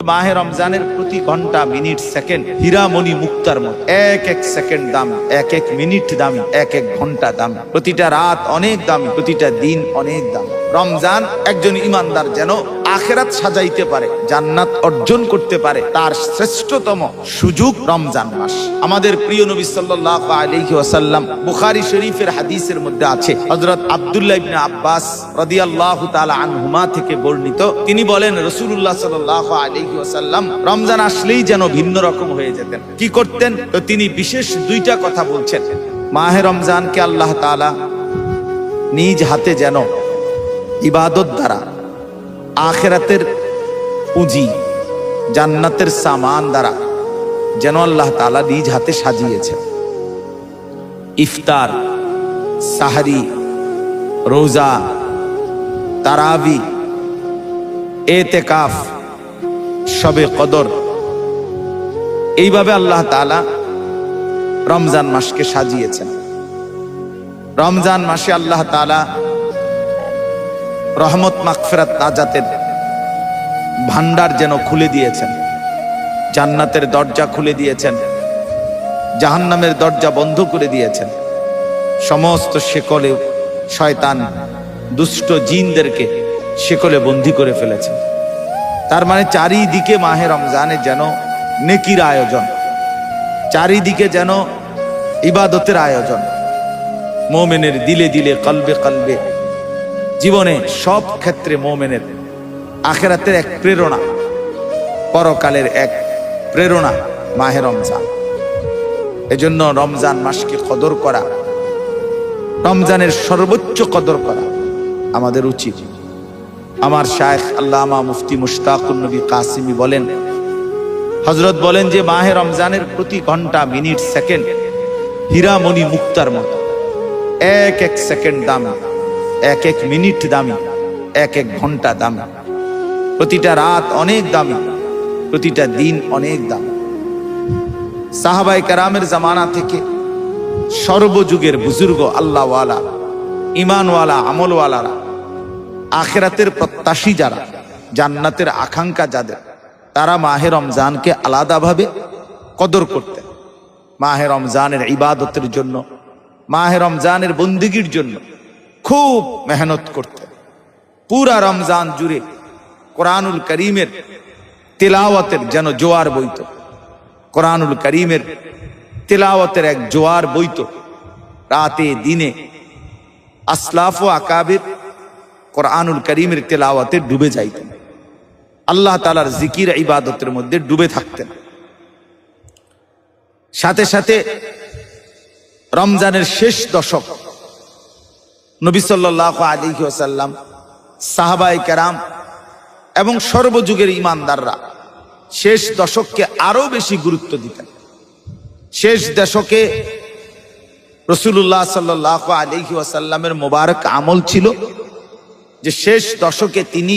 মাহে রমজানের প্রতি ঘন্টা মিনিট সেকেন্ড হীরামণি মুক্তার মতো, এক এক সেকেন্ড দামি, এক এক মিনিট দামি, এক এক ঘন্টা দামি, প্রতিটা রাত অনেক দামি, প্রতিটা দিন অনেক দামি। রমজান একজন ইমানদার যেন আখিরাত সাজাইতে পারে, জান্নাত অর্জন করতে পারে, তার শ্রেষ্ঠতম সুযোগ রমজান মাস। আমাদের প্রিয় নবী সাল্লাল্লাহু আলাইহি ওয়াসাল্লাম বুখারী শরীফের হাদিসের মধ্যে আছে, হযরত আব্দুল্লাহ ইবনে আব্বাস রাদিয়াল্লাহু তাআলা আনহুমা থেকে বর্ণিত, তিনি বলেন রাসূলুল্লাহ সাল্লাল্লাহু আলাইহি ওয়াসাল্লাম রমজান আসলেই যেন ভিন্ন রকম হয়ে যেতেন। কি করতেন? তো তিনি বিশেষ দুইটা কথা বলছেন। মাহে রমজানকে আল্লাহ তাআলা নিজ হাতে যেন ইবাদত দ্বারা, আখিরাতের পুঁজি, জান্নাতের সামান দ্বারা যেন আল্লাহ তাআলা নিজ হাতে সাজিয়েছেন। ইফতার, সাহরি, রোজা, তারাবি, এতেকাফ, শবে কদর, এইভাবে আল্লাহ তাআলা রমজান মাসকে সাজিয়েছেন। রমজান মাসে আল্লাহ তাআলা রহমত, মাগফিরাত, নাজাতের ভান্ডার যেন খুলে দিয়েছেন, জান্নাতের দরজা খুলে দিয়েছেন, জাহান্নামের দরজা বন্ধ করে দিয়েছেন, সমস্ত শেকলে শয়তান দুষ্ট জিনদেরকে শেকলে বন্দী করে ফেলেছেন। তার মানে চারিদিকে মাহে রমজানে যেন নেকির আয়োজন, চারিদিকে যেন ইবাদতের আয়োজন, মুমিনের দিলে দিলে, কলবে কলবে, জীবনে সব ক্ষেত্রে মুমিনের আখিরাতের এক প্রেরণা, পরকালের এক প্রেরণা মাহে রমজান। এজন্য রমজান মাসকে কদর করা, রমজানের সর্বোচ্চ কদর করা আমাদের উচিত। আমার শায়েখ আল্লামা মুফতি মুশতাকুন নবী কাসিমি বলেন, হযরত বলেন যে মাহে রমজানের প্রতি ঘন্টা মিনিট সেকেন্ড হীরামণি মুক্তার মতো, এক এক সেকেন্ড দামি, এক এক মিনিট দামি, এক এক ঘন্টা দামি, প্রতিটা রাত অনেক দামি, প্রতিটা দিন অনেক দামি। সাহাবায়ে কেরামের জামানা থেকে সর্বযুগের বুজুর্গ, আল্লাহওয়ালা, ইমানওয়ালা, আমলওয়ালারা, আখিরাতের প্রত্যাশী যারা, জান্নাতের আকাঙ্ক্ষা যাদের, তারা মাহে রমজানকে আলাদাভাবে কদর করতেন। মাহে রমজানের ইবাদতের জন্য, মাহে রমজানের বন্দেগীর জন্য খুব মেহনত করতেন। পুরা রমজান জুড়ে কোরআনুল করিমের তিলাওয়াতের যেন জোয়ার বইত, কোরআনুল করিমের তিলাওয়াতের এক জোয়ার বইত। রাতে দিনে আসলাফ ও আকাবির কোরআনুল করিমের তিলাওয়াতে ডুবে যাইতেন, আল্লাহ তাআলার জিকির ইবাদতের মধ্যে ডুবে থাকতেন। সাথে সাথে রমজানের শেষ দশক নবী সাল্লাল্লাহু আলাইহি ওয়াসাল্লাম, সাহাবায়ে কেরাম এবং সর্বযুগের ইমানদাররা শেষ দশককে আরো বেশি গুরুত্ব দিতেন। শেষ দশকে রাসূলুল্লাহ সাল্লাল্লাহু আলাইহি ওয়াসাল্লামের মোবারক আমল ছিল যে শেষ দশকে তিনি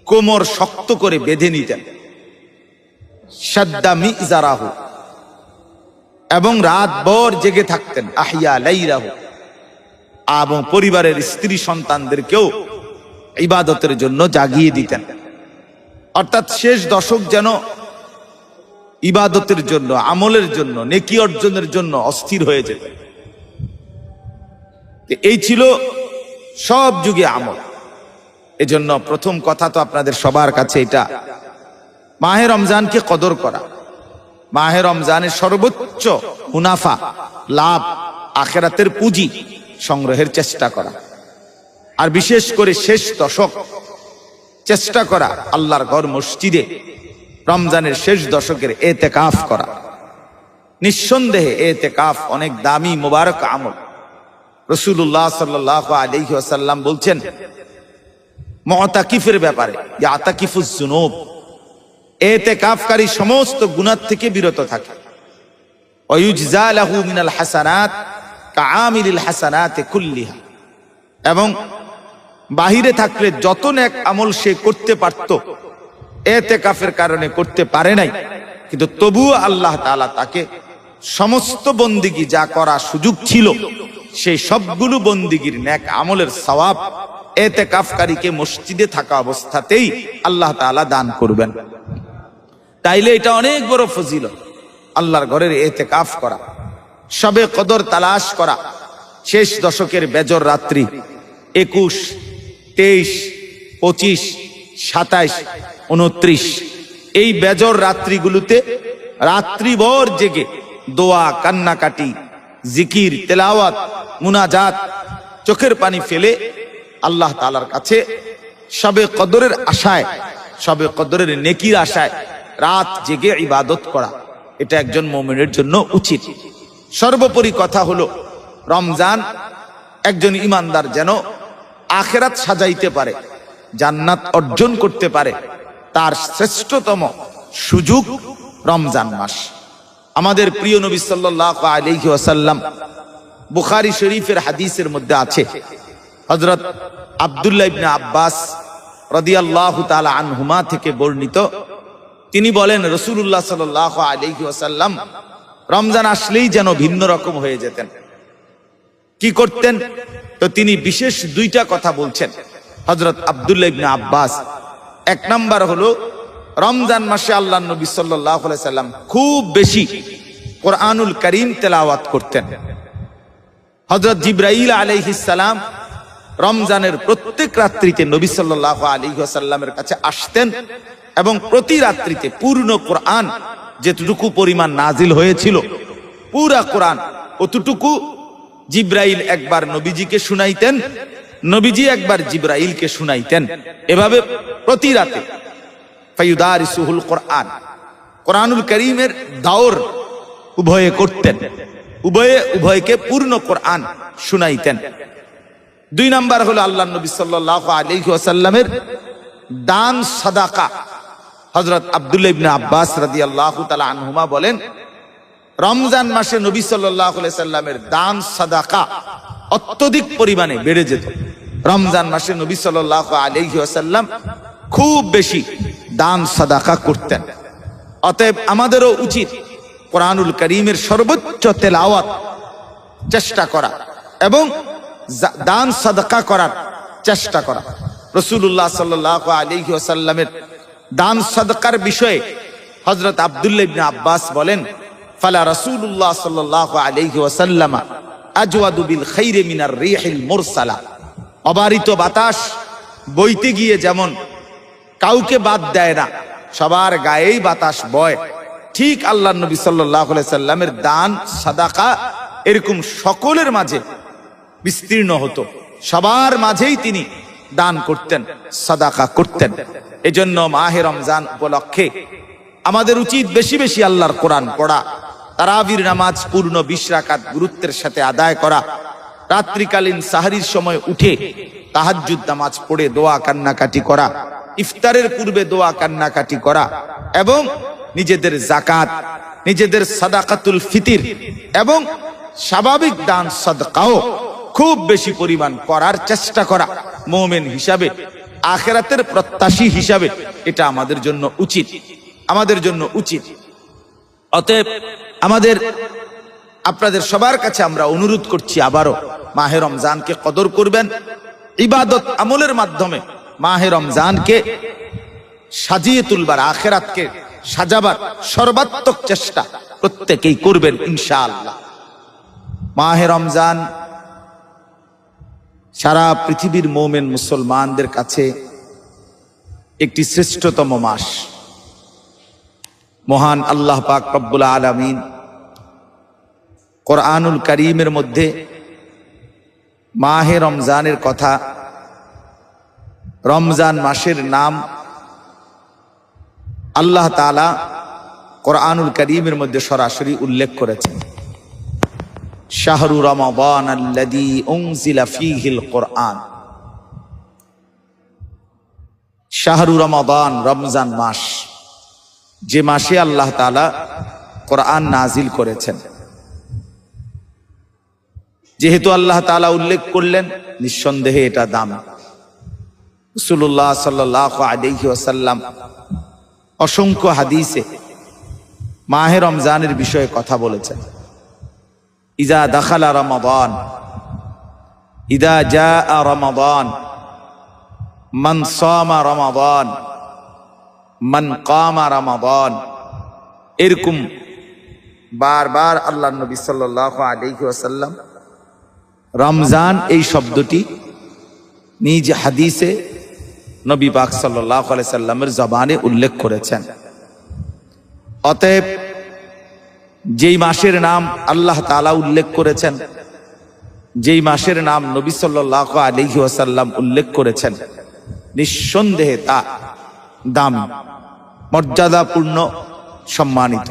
কোমর শক্ত করে বেঁধে নিতেন, শাদ্দা মিজারাহু, এবং রাত ভর জেগে থাকতেন, আহিয়া লাইলাহু, এবং পরিবারের স্ত্রী সন্তানদেরকেও ইবাদতের জন্য জাগিয়ে দিতেন। অর্থাৎ শেষ দশক যেন ইবাদতের জন্য, আমলের জন্য, নেকি অর্জনের জন্য অস্থির হয়ে যেত। এই ছিল সব যুগে আমল। এজন্য প্রথম কথা তো আপনাদের সবার কাছে এটা, মাহে রমজানকে কদর করা, মাহে রমজানের সর্বোচ্চ মুনাফা, লাভ, আখিরাতের পুঁজি সংগ্রহের চেষ্টা করা। আর বিশেষ করে শেষ দশক চেষ্টা করা আল্লাহর ঘর মসজিদে রমজানের শেষ দশকের এতেকাফ করা। নিঃসন্দেহে এতেকাফ অনেক দামি মুবারক আমল। রাসূলুল্লাহ সাল্লাল্লাহু আলাইহি ওয়াসাল্লাম বলছেন মুতাকিফের ব্যাপারে, ইয়াতাকিফুজ যুনুব, এতেকাফকারী সমস্ত গুনাহ থেকে বিরত থাকে। ওয়ায়ুজজা লাহু মিনাল হাসানাত কাআমিলিল হাসানাতি কুল্লিহা, এবং বাহিরে থাকলে যত নেক আমল সে করতে পারত, এতেকাফের কারণে করতে পারে নাই, কিন্তু তবুও আল্লাহ তাআলা তাকে সমস্ত বন্দিগি যা করা সুযোগ ছিল সেই সবগুলো বন্দিগির নেক আমলের সওয়াব এতেকাফকারীকে মসজিদে থাকা অবস্থাতেই আল্লাহ তাআলা দান করবেন। তাইলে এটা অনেক বড় ফজিলত, আল্লাহর ঘরের এতেকাফ করা, শবে কদর তালাশ করা। শেষ দশকের বেজর রাত্রি 21, 23, 25, 27, 29 এই বেজর রাত্রিগুলোতে রাত্রিভর জেগে দোয়া, কান্নাকাটি, জিকির, তেলাওয়াত, মুনাজাত, চোখের পানি ফেলে আল্লাহ তাআলার কাছে শবে কদরের আশায়, শবে কদরের নেকির আশায় রাত জেগে ইবাদত করা, এটা একজন মুমিনের জন্য উচিত। সর্বোপরি কথা হলো, রমজান একজন ঈমানদার যেন আখিরাত সাজাইতে পারে, জান্নাত অর্জন করতে পারে, তার শ্রেষ্ঠতম সুযোগ রমজান মাস। আমাদের প্রিয় নবী সাল্লাল্লাহু আলাইহি ওয়াসাল্লাম, বুখারী শরীফের হাদিসের মধ্যে আছে, হযরত আব্দুল্লাহ ইবনে আব্বাস রাদিয়াল্লাহু তাআলা আনহুমা থেকে বর্ণিত, তিনি বলেন রাসূলুল্লাহ সাল্লাল্লাহু আলাইহি ওয়াসাল্লাম রমজান আসলেই যেন ভিন্ন রকম হয়ে যেতেন। কি করতেন? তো তিনি বিশেষ দুইটা কথা বলছেন হযরত আব্দুল্লাহ ইবনে আব্বাস। এক নাম্বার হলো, রমজান মাসে আল্লাহর নবী সাল্লাল্লাহু আলাইহি সাল্লাম খুব বেশি কোরআনুল কারীম তেলাওয়াত করতেন। হযরত জিবরাইল আলাইহিস সালাম রমজানের প্রত্যেক রাত্রিতে নবী সাল্লাল্লাহু আলাইহি ওয়াসাল্লামের কাছে আসতেন এবং প্রতি রাত্রিতে পূর্ণ কোরআন যেটুকু পরিমাণ নাজিল হয়েছিল, পুরা কোরআন অতটুকু জিবরাইল একবার নবীজিকে শুনাইতেন, নবীজি একবার জিবরাইলকে শুনাইতেন। এভাবে প্রতি রাতে ফায়ুদারিসুহুল কোরআন, কোরআনুল কারীমের দাওর উভয়ে করতেন, উভয়কে পূর্ণ কোরআন শুনাইতেন। দুই নাম্বার হলো আল্লাহর নবী সাল্লাল্লাহু আলাইহি ওয়াসাল্লামের দান সাদাকা। হযরত আব্দুল্লাহ ইবনে আব্বাস রাদিয়াল্লাহু তাআলা আনহুমা বলেন, রমজান মাসে নবী সাল্লাল্লাহু আলাইহি সাল্লামের দান সাদাকা অত্যধিক পরিমাণে বেড়ে যেত। রমজান মাসে নবী সাল্লাল্লাহু আলাইহি ওয়াসাল্লাম খুব বেশি দান সাদাকা করতেন। অতএব আমাদেরও উচিত কোরআনুল কারীমের সর্বোচ্চ তেলাওয়াত চেষ্টা করা এবং দান সাদাকা করার চেষ্টা করা। রাসূলুল্লাহ সাল্লাল্লাহু আলাইহি ওয়াসাল্লামের দান সাদাকার বিষয়ে হযরত আব্দুল্লাহ ইবনে আব্বাস বলেন, ফালা রাসূলুল্লাহ সাল্লাল্লাহু আলাইহি ওয়াসাল্লাম আজওয়াদু বিল খাইরি মিনার রিহিল মুরসালা। অবারিত বাতাস বইতে গিয়ে যেমন কাউকে বাদ দেয় না, সবার গায়েই বাতাস বয়, ঠিক আল্লাহর নবী সাল্লাল্লাহু আলাইহি সাল্লামের দান সাদাকা এরকম সকলের মাঝে বিস্তীর্ণ হতো, সবার মাঝেই তিনি দান করতেন, সাদাকা করতেন। এজন্য মাহে রমজান উপলক্ষে আমাদের উচিত বেশি বেশি আল্লাহর কোরআন পড়া, তারাবির নামাজ পূর্ণ 20 রাকাত গুরুত্বের সাথে আদায় করা, রাত্রিকালীন সাহরির সময় উঠে তাহাজ্জুদ নামাজ পড়ে দোয়া কান্নাকাটি করা, ইফতারের পূর্বে দোয়া কান্নাকাটি করা এবং নিজেদের যাকাত, নিজেদের সাদাকাতুল ফিতির এবং স্বাভাবিক দান সাদকাও খুব বেশি পরিমাণ করার চেষ্টা করা। মুমিন হিসাবে, আখিরাতের প্রত্যাশী হিসাবে এটা আমাদের জন্য উচিত, আমাদের জন্য উচিত। অতএব আপনাদের সবার কাছে আমরা অনুরোধ করছি, আবারও মাহে রমজানকে কদর করবেন, ইবাদত আমলের মাধ্যমে মাহে রমজানকে সাজিয়ে তুলবার, আখিরাতকে সাজাবার সর্বাত্মক চেষ্টা প্রত্যেকেই করবেন ইনশাআল্লাহ। মাহে রমজান সারা পৃথিবীর মুমিন মুসলমানদের কাছে একটি শ্রেষ্ঠতম মাস। মহান আল্লাহ পাক রব্বুল আলামিন কোরআনুল কারীমের মধ্যে মাহে রমজানের কথা, রমজান মাসের নাম আল্লাহ তাআলা কোরআনুল কারীমের মধ্যে সরাসরি উল্লেখ করেছেন। শাহরু রমাদান আল্লাযী উনজিলা ফীহিল কোরআন। শাহরু রমাদান, রমজান মাস, যে মাসে আল্লাহ তাআলা কোরআন নাজিল করেছেন। যেহেতু আল্লাহ তাআলা উল্লেখ করলেন, নিঃসন্দেহে এটা দাম। রাসূলুল্লাহ সাল্লাল্লাহু আলাইহি ওয়াসাল্লাম অসংখ্য হাদিসে মাহে রমজানের বিষয়ে কথা বলেছেন। ইজা দাখালা রমাদান, ইদা জাআ রমাদান মান সামা রমাদান, মান কামা রমাদান, এরকম বারবার আল্লাহ নবী সাল্লাল্লাহু আলাইহি ওয়াসাল্লাম রমজান এই শব্দটি নিজ হাদিসে নবী পাক সাল্লাল্লাহু আলাইহি সাল্লামের জবানে উল্লেখ করেছেন। অতএব যেই মাসের নাম আল্লাহ তাআলা উল্লেখ করেছেন, যেই মাসের নাম নবী সাল্লাল্লাহু আলাইহি ওয়াসাল্লাম উল্লেখ করেছেন, নিঃসন্দেহে তা দাম, মর্যাদাপূর্ণ, সম্মানিত।